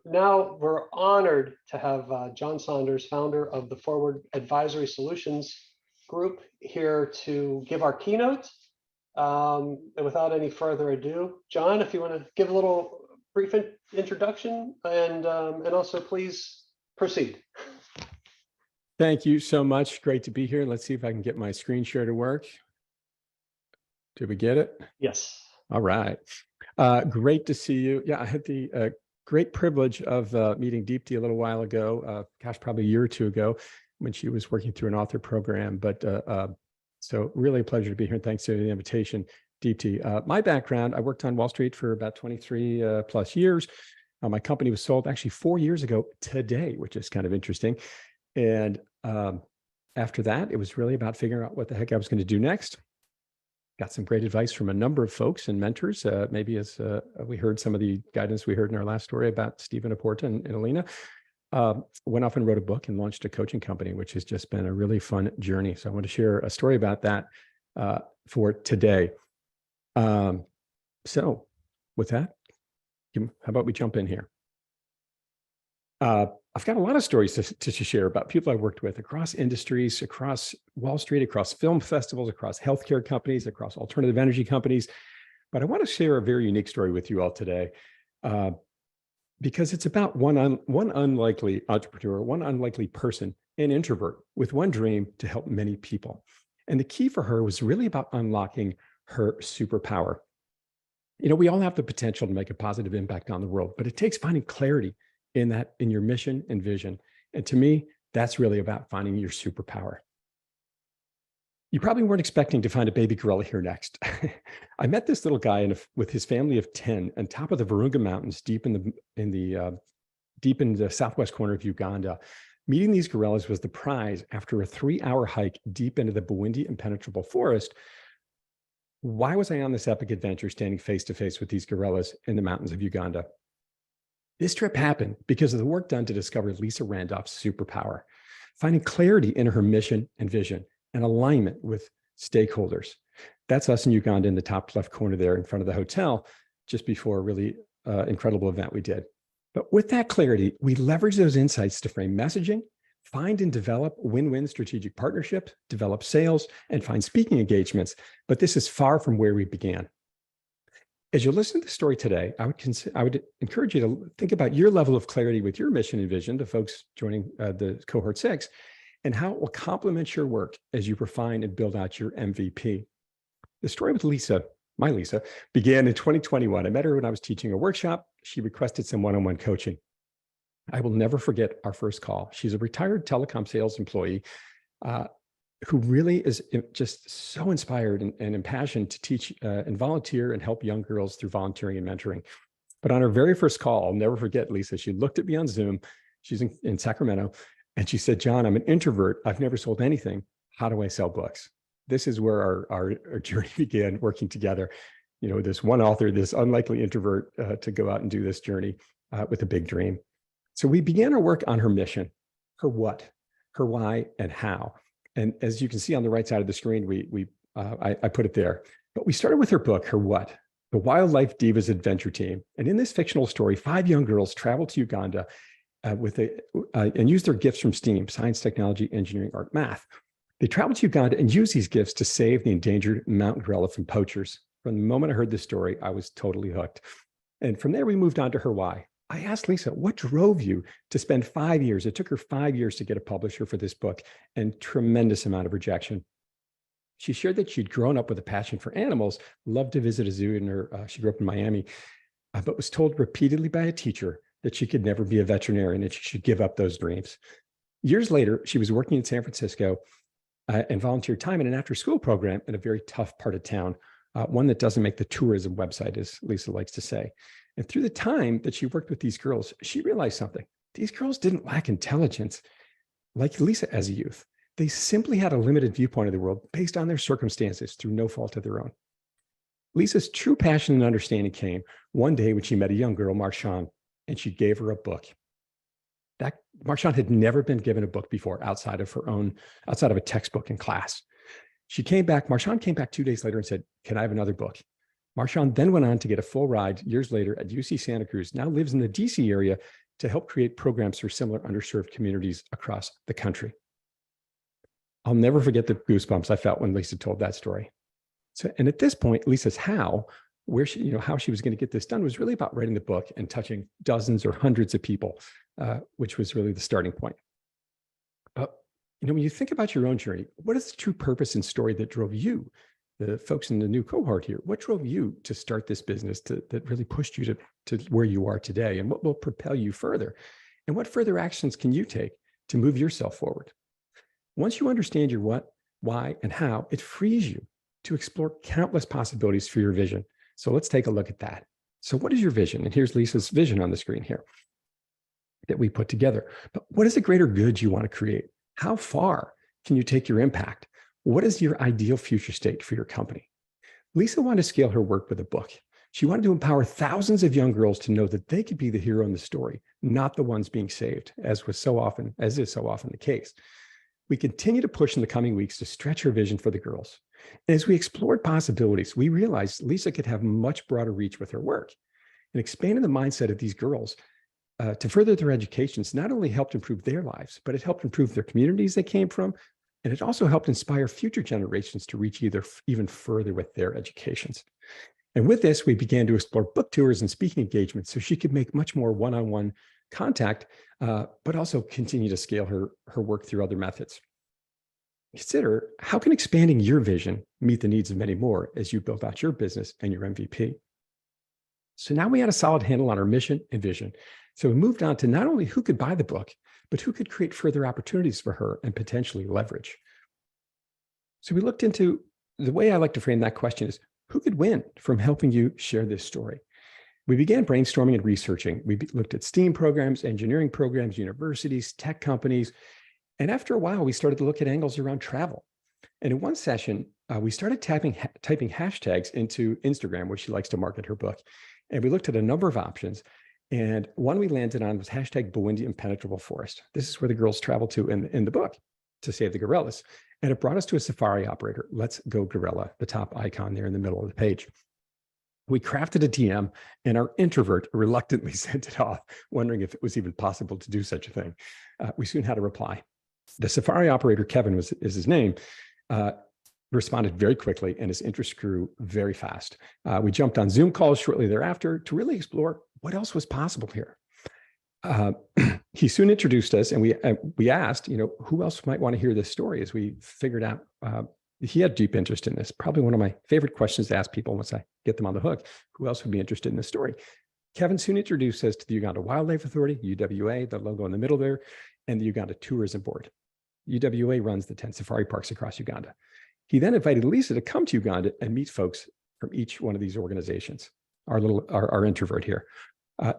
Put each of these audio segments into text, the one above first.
Now we're honored to have John Saunders, founder of the Forward Advisory Solutions Group, here to give our keynote. And without any further ado, John, if you want to give a little brief introduction and also please proceed. Thank you so much. Great to be here. Let's see if I can get my screen share to work. Did we get it? Yes. All right. Great to see you. Yeah, I had the great privilege of meeting Deepti a little while ago, probably a year or two ago, when she was working through an author program. But so really a pleasure to be here. Thanks for the invitation, Deepti. My background, I worked on Wall Street for about 23 plus years. My company was sold actually 4 years ago today, which is kind of interesting. And after that, it was really about figuring out what the heck I was going to do next. Got some great advice from a number of folks and mentors, maybe as we heard some of the guidance we heard in our last story about Stephen Aporta and Alina. Went off and wrote a book and launched a coaching company, which has just been a really fun journey. So I want to share a story about that for today. So with that, how about we jump in here? I've got a lot of stories to share about people I worked with across industries, across Wall Street, across film festivals, across healthcare companies, across alternative energy companies. But I want to share a very unique story with you all today because it's about one unlikely entrepreneur, one unlikely person, an introvert with one dream to help many people. And the key for her was really about unlocking her superpower. You know, we all have the potential to make a positive impact on the world, but it takes finding clarity in your mission and vision. And to me, that's really about finding your superpower. You probably weren't expecting to find a baby gorilla here next. I met this little guy with his family of 10 on top of the Virunga Mountains, deep in the southwest corner of Uganda. Meeting these gorillas was the prize after a 3-hour hike deep into the Bwindi impenetrable forest. Why was I on this epic adventure standing face to face with these gorillas in the mountains of Uganda? This trip happened because of the work done to discover Lisa Randolph's superpower, finding clarity in her mission and vision and alignment with stakeholders. That's us in Uganda in the top left corner there in front of the hotel, just before a really incredible event we did. But with that clarity, we leverage those insights to frame messaging, find and develop win-win strategic partnerships, develop sales, and find speaking engagements. But this is far from where we began. As you listen to the story today, I would encourage you to think about your level of clarity with your mission and vision, the folks joining the cohort 6, and how it will complement your work as you refine and build out your MVP. The story with Lisa, my Lisa, began in 2021. I met her when I was teaching a workshop. She requested some one-on-one coaching. I will never forget our first call. She's a retired telecom sales employee who really is just so inspired and impassioned to teach and volunteer and help young girls through volunteering and mentoring. But on her very first call, I'll never forget Lisa, she looked at me on Zoom, she's in Sacramento, and she said, "John, I'm an introvert. I've never sold anything. How do I sell books?" This is where our journey began, working together. You know, this one author, this unlikely introvert to go out and do this journey with a big dream. So we began our work on her mission, her what, her why, and how. And as you can see on the right side of the screen, I put it there. But we started with her book, Her What? The Wildlife Divas Adventure Team. And in this fictional story, 5 young girls traveled to Uganda and used their gifts from STEAM, science, technology, engineering, art, math. They traveled to Uganda and used these gifts to save the endangered mountain gorilla from poachers. From the moment I heard this story, I was totally hooked. And from there, we moved on to her why. I asked Lisa, what drove you to spend 5 years? It took her 5 years to get a publisher for this book and tremendous amount of rejection. She shared that she'd grown up with a passion for animals, loved to visit a zoo, and she grew up in Miami, but was told repeatedly by a teacher that she could never be a veterinarian and she should give up those dreams. Years later, she was working in San Francisco and volunteered time in an after-school program in a very tough part of town, one that doesn't make the tourism website, as Lisa likes to say. And through the time that she worked with these girls, she realized something. These girls didn't lack intelligence like Lisa as a youth. They simply had a limited viewpoint of the world based on their circumstances through no fault of their own. Lisa's true passion and understanding came one day when she met a young girl, Marshawn, and she gave her a book. Marshawn had never been given a book before outside of a textbook in class. Marshawn came back 2 days later and said, "Can I have another book?" Marshawn then went on to get a full ride years later at UC Santa Cruz, now lives in the DC area, to help create programs for similar underserved communities across the country. I'll never forget the goosebumps I felt when Lisa told that story. So, and at this point, Lisa's how she was going to get this done was really about writing the book and touching dozens or hundreds of people, which was really the starting point. When you think about your own journey, what is the true purpose and story that drove you, the folks in the new cohort here? What drove you to start this business that really pushed you to where you are today? And what will propel you further? And what further actions can you take to move yourself forward? Once you understand your what, why, and how, it frees you to explore countless possibilities for your vision. So let's take a look at that. So what is your vision? And here's Lisa's vision on the screen here that we put together. But what is the greater good you want to create? How far can you take your impact? What is your ideal future state for your company? Lisa wanted to scale her work with a book. She wanted to empower thousands of young girls to know that they could be the hero in the story, not the ones being saved, as is so often the case. We continue to push in the coming weeks to stretch her vision for the girls. And as we explored possibilities, we realized Lisa could have much broader reach with her work. And expanding the mindset of these girls to further their educations not only helped improve their lives, but it helped improve their communities they came from. And it also helped inspire future generations to reach even further with their educations. And with this, we began to explore book tours and speaking engagements so she could make much more one-on-one contact, but also continue to scale her work through other methods. Consider, how can expanding your vision meet the needs of many more as you build out your business and your MVP? So now we had a solid handle on our mission and vision. So we moved on to not only who could buy the book, but who could create further opportunities for her and potentially leverage. So we looked into, the way I like to frame that question is, who could win from helping you share this story? We began brainstorming and researching. We looked at STEAM programs, engineering programs, universities, tech companies. And after a while, we started to look at angles around travel. And in one session, we started typing hashtags into Instagram, where she likes to market her book. And we looked at a number of options. And one we landed on was hashtag Burundi Impenetrable Forest. This is where the girls travel to in the book to save the gorillas. And it brought us to a safari operator, Let's Go Gorilla, the top icon there in the middle of the page. We crafted a DM, and our introvert reluctantly sent it off, wondering if it was even possible to do such a thing. We soon had a reply. The safari operator, Kevin is his name, responded very quickly, and his interest grew very fast. We jumped on Zoom calls shortly thereafter to really explore what else was possible here. He soon introduced us, and we asked, who else might want to hear this story, as we figured out he had deep interest in this. Probably one of my favorite questions to ask people once I get them on the hook. Who else would be interested in this story? Kevin soon introduced us to the Uganda Wildlife Authority, UWA, the logo in the middle there, and the Uganda Tourism Board. UWA runs the 10 safari parks across Uganda. He then invited Lisa to come to Uganda and meet folks from each one of these organizations. Our introvert here.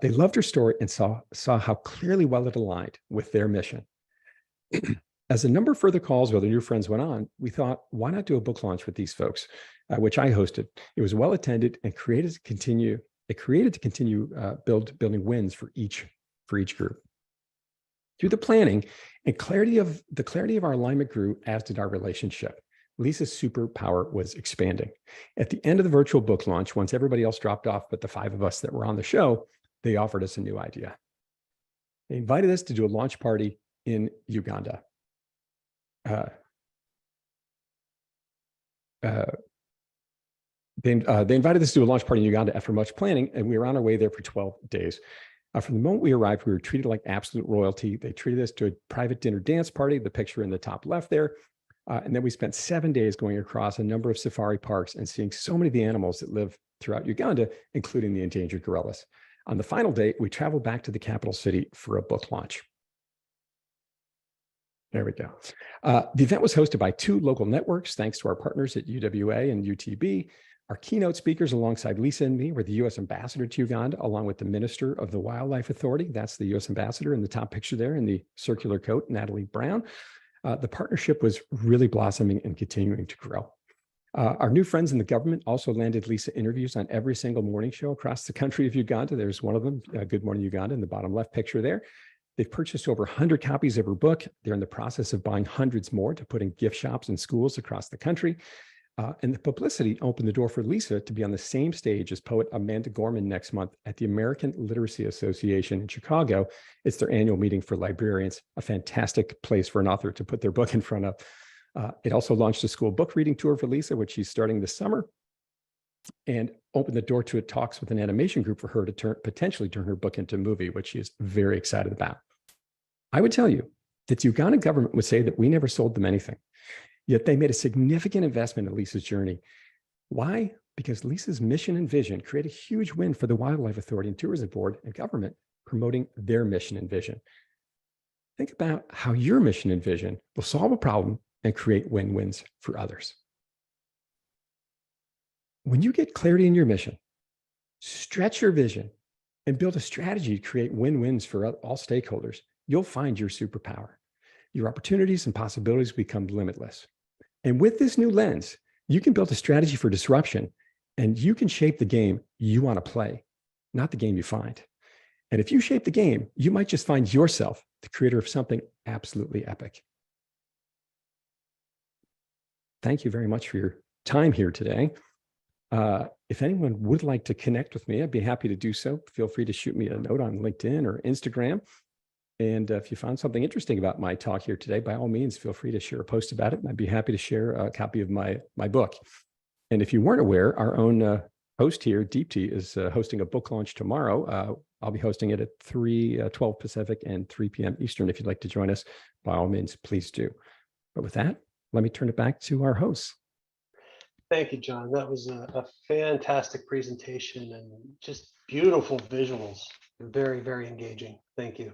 They loved her story and saw how clearly well it aligned with their mission. As a number of further calls with other new friends went on, we thought, why not do a book launch with these folks, which I hosted. It was well attended and created to continue building wins for each group. Through the planning and clarity of our alignment grew, as did our relationship. Lisa's superpower was expanding. At the end of the virtual book launch, once everybody else dropped off but the 5 of us that were on the show, they offered us a new idea. They invited us to do a launch party in Uganda. They invited us to do a launch party in Uganda after much planning, and we were on our way there for 12 days. From the moment we arrived, we were treated like absolute royalty. They treated us to a private dinner dance party, the picture in the top left there. And then we spent 7 days going across a number of safari parks and seeing so many of the animals that live throughout Uganda, including the endangered gorillas. On the final day, we traveled back to the capital city for a book launch. There we go. The event was hosted by 2 local networks, thanks to our partners at UWA and UTB. Our keynote speakers alongside Lisa and me were the U.S. Ambassador to Uganda, along with the Minister of the Wildlife Authority. That's the U.S. Ambassador in the top picture there in the circular coat, Natalie Brown. The partnership was really blossoming and continuing to grow. Our new friends in the government also landed Lisa interviews on every single morning show across the country of Uganda. There's one of them, Good Morning Uganda, in the bottom left picture there. They've purchased over 100 copies of her book. They're in the process of buying hundreds more to put in gift shops and schools across the country. And the publicity opened the door for Lisa to be on the same stage as poet Amanda Gorman next month at the American Literacy Association in Chicago. It's their annual meeting for librarians, a fantastic place for an author to put their book in front of. It also launched a school book reading tour for Lisa, which she's starting this summer, and opened the door to talks with an animation group for her to potentially turn her book into a movie, which she is very excited about. I would tell you that the Ugandan government would say that we never sold them anything. Yet they made a significant investment in Lisa's journey. Why? Because Lisa's mission and vision create a huge win for the Wildlife Authority and Tourism Board and government promoting their mission and vision. Think about how your mission and vision will solve a problem and create win-wins for others. When you get clarity in your mission, stretch your vision, and build a strategy to create win-wins for all stakeholders, you'll find your superpower. Your opportunities and possibilities become limitless. And with this new lens, you can build a strategy for disruption, and you can shape the game you want to play, not the game you find. And if you shape the game, you might just find yourself the creator of something absolutely epic. Thank you very much for your time here today. If anyone would like to connect with me, I'd be happy to do so. Feel free to shoot me a note on LinkedIn or Instagram. And if you found something interesting about my talk here today, by all means, feel free to share a post about it. And I'd be happy to share a copy of my book. And if you weren't aware, our own host here, Deepti, is hosting a book launch tomorrow. I'll be hosting it at 12 Pacific and 3 p.m. Eastern. If you'd like to join us, by all means, please do. But with that, let me turn it back to our hosts. Thank you, John. That was a fantastic presentation and just beautiful visuals. Very, very engaging. Thank you.